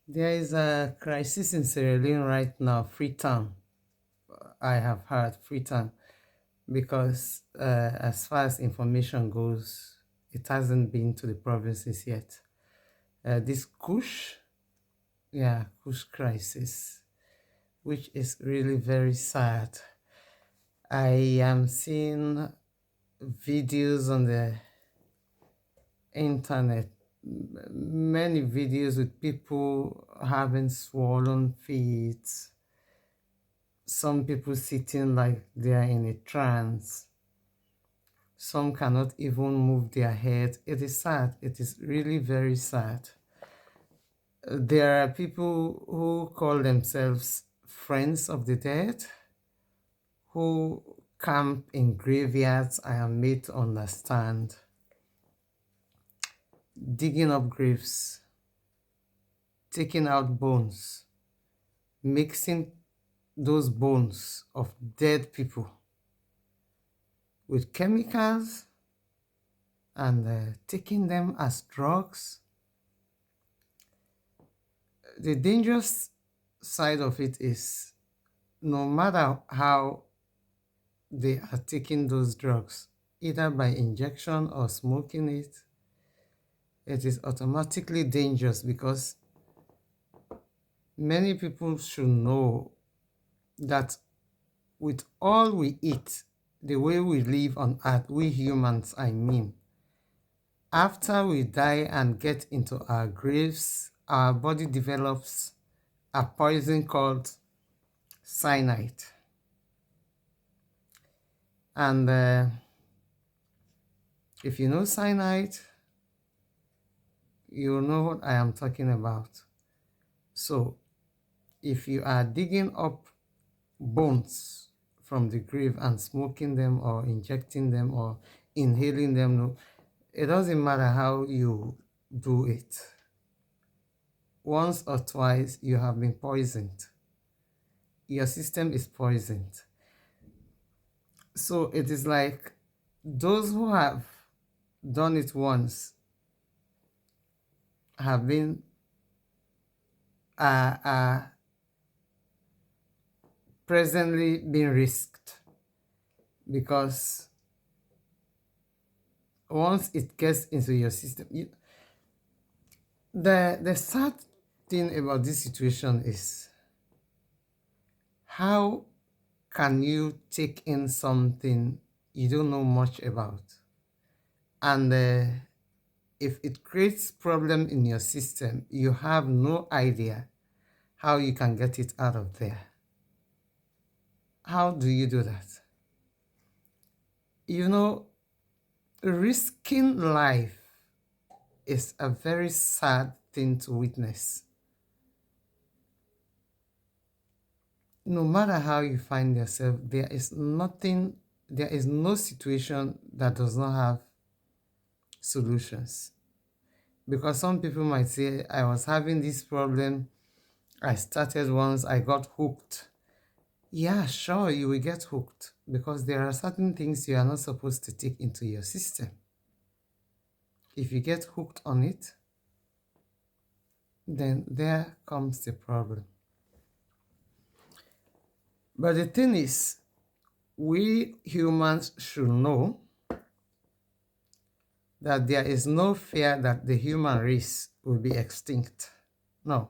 There is a crisis in Sierra Leone right now, Freetown. I have heard Freetown because, as far as information goes, it hasn't been to the provinces yet. This KUSH, yeah, KUSH crisis, which is really very sad. I am seeing videos on the internet, many videos with people having swollen feet, some people sitting like they are in a trance, some cannot even move their head. It is sad. It is really very sad. There are people who call themselves friends of the dead, who camp in graveyards, I am made to understand, digging up graves, taking out bones, mixing those bones of dead people with chemicals and taking them as drugs. The dangerous side of it is no matter how they are taking those drugs, either by injection or smoking it, it is automatically dangerous because many people should know that with all we eat, the way we live on earth, we humans, I mean, after we die and get into our graves, our body develops a poison called cyanide. And if you know cyanide, you know what I am talking about. So if you are digging up bones from the grave and smoking them or injecting them or inhaling them, no, it doesn't matter how you do it. Once or twice you have been poisoned. Your system is poisoned. So it is like those who have done it once have been presently being risked, because once it gets into your system, the sad thing about this situation is how can you take in something you don't know much about, and if it creates problem in your system, you have no idea how you can get it out of there. How do you do that? You know, risking life is a very sad thing to witness. No matter how you find yourself, there is no situation that does not have solutions. Because some people might say, I was having this problem, I started once, I got hooked. Yeah, sure, you will get hooked because there are certain things you are not supposed to take into your system. If you get hooked on it, then there comes the problem. But the thing is, we humans should know that there is no fear that the human race will be extinct. No.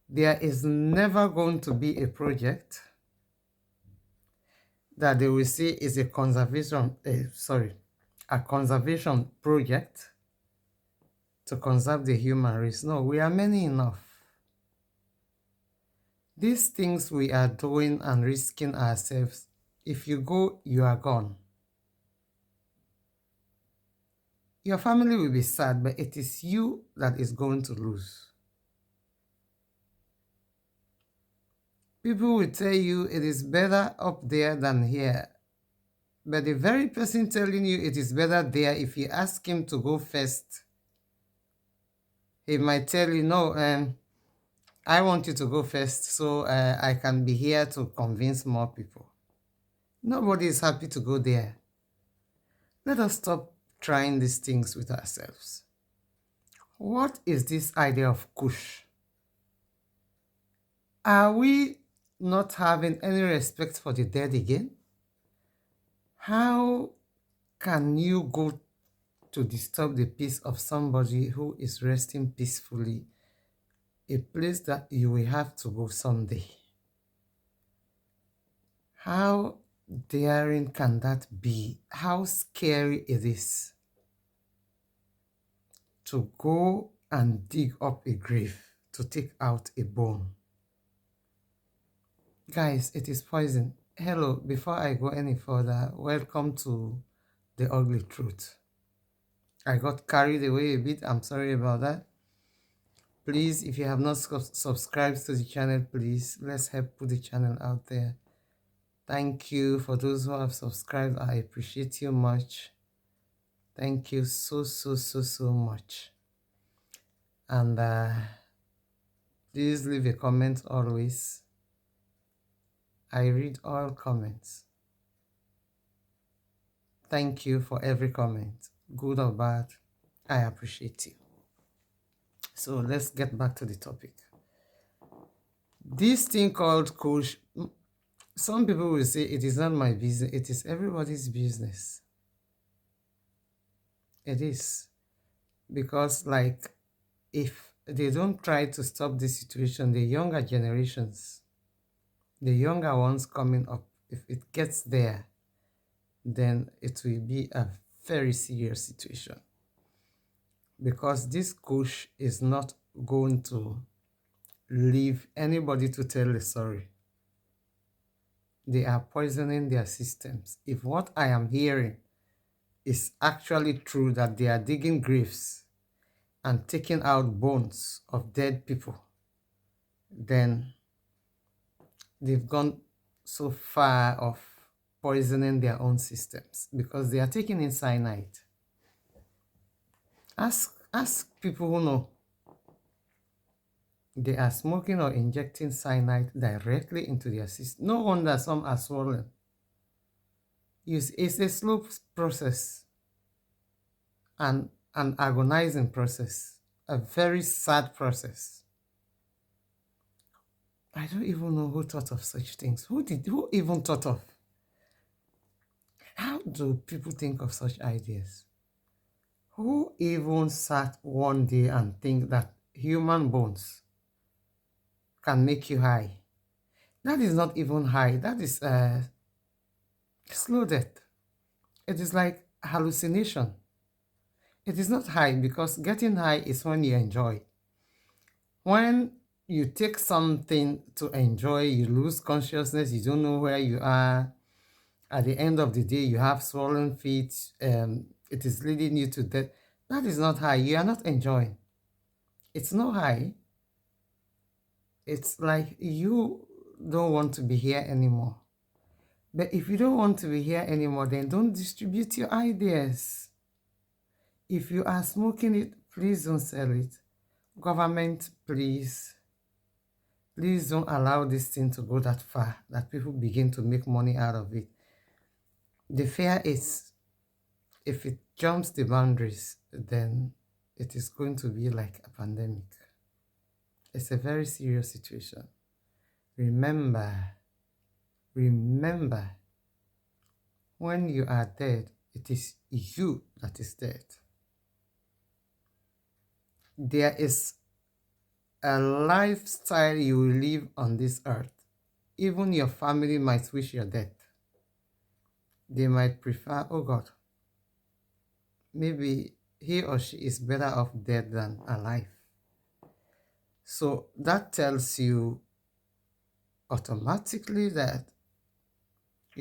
There is never going to be a project that they will say is a conservation project to conserve the human race. No, we are many enough. These things we are doing and risking ourselves, if you go, you are gone. Your family will be sad, but it is you that is going to lose. People will tell you it is better up there than here. But the very person telling you it is better there, if you ask him to go first, he might tell you, no, I want you to go first so I can be here to convince more people. Nobody is happy to go there. Let us stop trying these things with ourselves. What is this idea of KUSH? Are we not having any respect for the dead again? How can you go to disturb the peace of somebody who is resting peacefully, a place that you will have to go someday? How daring can that be? How scary it is to go and dig up a grave to take out a bone. Guys, it is poison. Hello, before I go any further, welcome to The Ugly Truth. I got carried away a bit. I'm sorry about that. Please, if you have not subscribed to the channel, please, let's help put the channel out there. Thank you for those who have subscribed. I appreciate you much. Thank you so much. And please leave a comment always. I read all comments. Thank you for every comment, good or bad. I appreciate you. So let's get back to the topic. This thing called KUSH, some people will say it is not my business. It is everybody's business. It is. Because like, if they don't try to stop this situation, the younger generations, the younger ones coming up, if it gets there, then it will be a very serious situation. Because this KUSH is not going to leave anybody to tell a story. They are poisoning their systems. If what I am hearing is actually true, that they are digging graves and taking out bones of dead people, then they've gone so far of poisoning their own systems, because they are taking in cyanide. Ask people who know. They are smoking or injecting cyanide directly into their system. No wonder some are swollen. It's a slow process and an agonizing process, a very sad process. I don't even know who thought of such things. Who even thought of? How do people think of such ideas? Who even sat one day and think that human bones can make you high? That is not even high. That is slow death. It is like hallucination. It is not high, because getting high is when you enjoy. When you take something to enjoy, you lose consciousness, you don't know where you are. At the end of the day, you have swollen feet, it is leading you to death. That is not high. You are not enjoying. It's not high. It's like you don't want to be here anymore. But if you don't want to be here anymore, then don't distribute your ideas. If you are smoking it, please don't sell it. Government, please don't allow this thing to go that far, that people begin to make money out of it. The fear is, if it jumps the boundaries, then it is going to be like a pandemic. It's a very serious situation. Remember, when you are dead, it is you that is dead. There is a lifestyle you will live on this earth. Even your family might wish your death. They might prefer, oh God, maybe he or she is better off dead than alive. So that tells you automatically that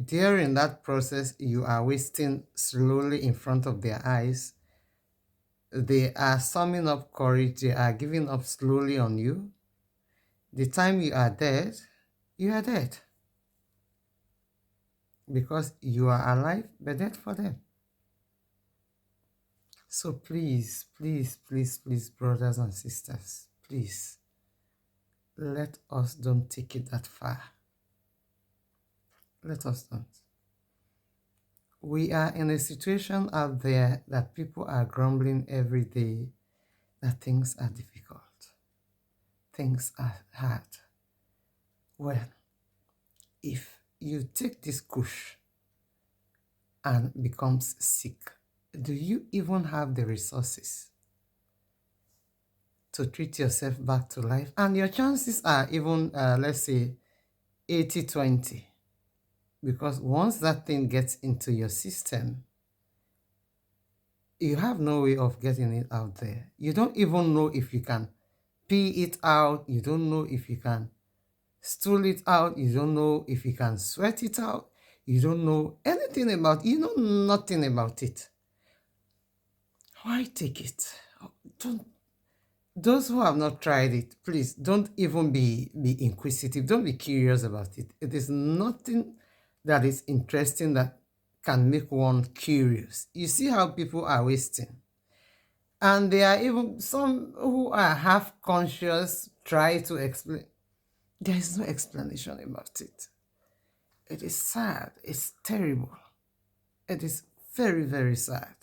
during that process, you are wasting slowly in front of their eyes. They are summing up courage, they are giving up slowly on you. The time you are dead, you are dead. Because you are alive, but dead for them. So please, brothers and sisters, please, let us don't take it that far. Let us don't. We are in a situation out there that people are grumbling every day that things are difficult, things are hard. Well, if you take this KUSH and becomes sick, do you even have the resources to treat yourself back to life? And your chances are even, let's say, 80-20. Because once that thing gets into your system, you have no way of getting it out there. You don't even know if you can pee it out. You don't know if you can stool it out. You don't know if you can sweat it out. You don't know anything about it. You know nothing about it. Why take it? Don't. Those who have not tried it, please don't even be inquisitive. Don't be curious about it. It is nothing that is interesting that can make one curious. You see how people are wasting. And there are even some who are half conscious, try to explain. There is no explanation about it. It is sad. It's terrible. It is very, very sad.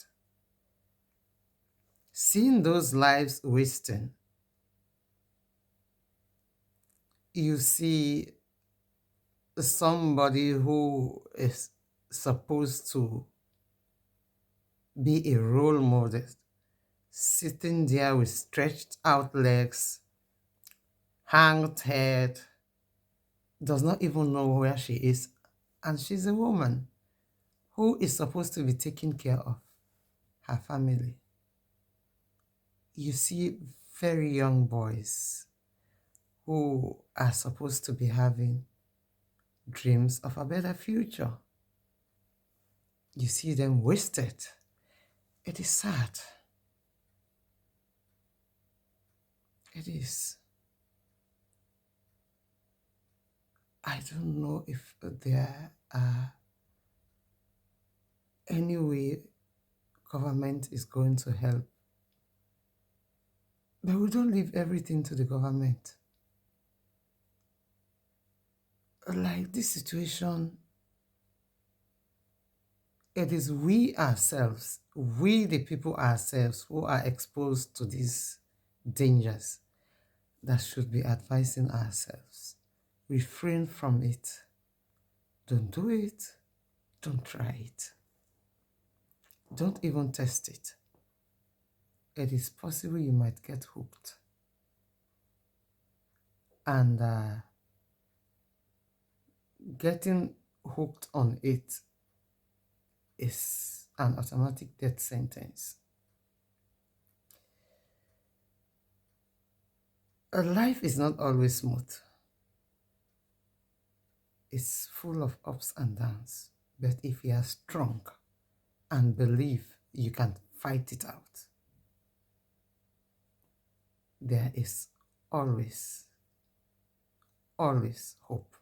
Seeing those lives wasting, you see somebody who is supposed to be a role model sitting there with stretched out legs, hanged head, does not even know where she is, and she's a woman who is supposed to be taking care of her family. You see very young boys who are supposed to be having dreams of a better future. You see them wasted. It is sad. It is. I don't know if there are any way government is going to help. But we don't leave everything to the government. Like this situation, it is we ourselves, we the people ourselves who are exposed to these dangers that should be advising ourselves. Refrain from it. Don't do it. Don't try it. Don't even test it. It is possible you might get hooked. And getting hooked on it is an automatic death sentence. Life is not always smooth. It's full of ups and downs. But if you are strong and believe you can fight it out, there is always, always hope.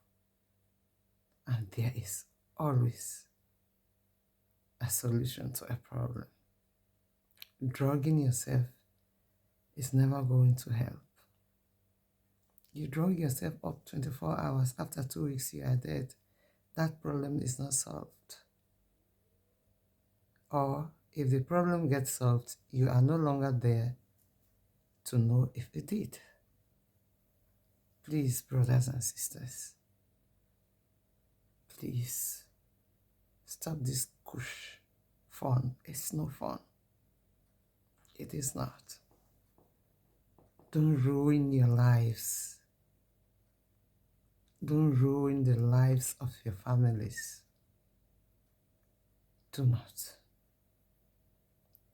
And there is always a solution to a problem. Drugging yourself is never going to help. You drug yourself up 24 hours, after 2 weeks you are dead. That problem is not solved. Or if the problem gets solved, you are no longer there to know if it did. Please, brothers and sisters, please stop this KUSH fun. It's no fun. It is not. Don't ruin your lives. Don't ruin the lives of your families. Do not.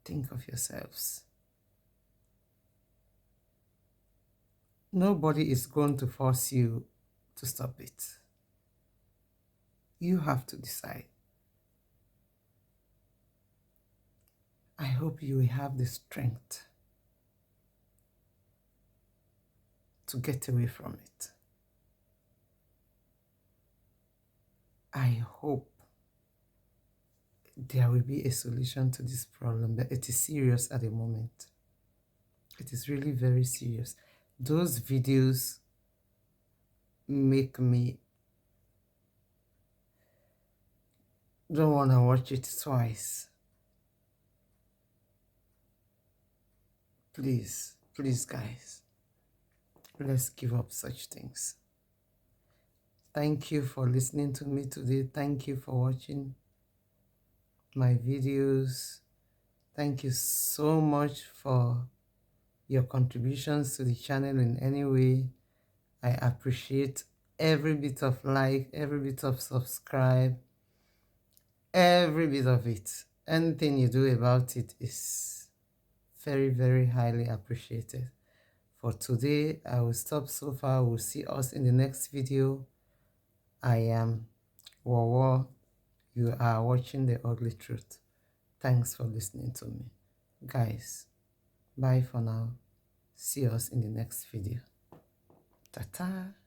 Think of yourselves. Nobody is going to force you to stop it. You have to decide. I hope you will have the strength to get away from it. I hope there will be a solution to this problem, but it is serious at the moment. It is really very serious. Those videos make me don't want to watch it twice. Please. Please, guys, let's give up such things. Thank you for listening to me today. Thank you for watching my videos. Thank you so much for your contributions to the channel in any way. I appreciate every bit of like, every bit of subscribe, every bit of it. Anything you do about it is very, very highly appreciated. For today, I will stop so far. We'll see us in the next video. I am Wawa. You are watching The Ugly Truth. Thanks for listening to me. Guys, bye for now. See us in the next video. Ta-ta.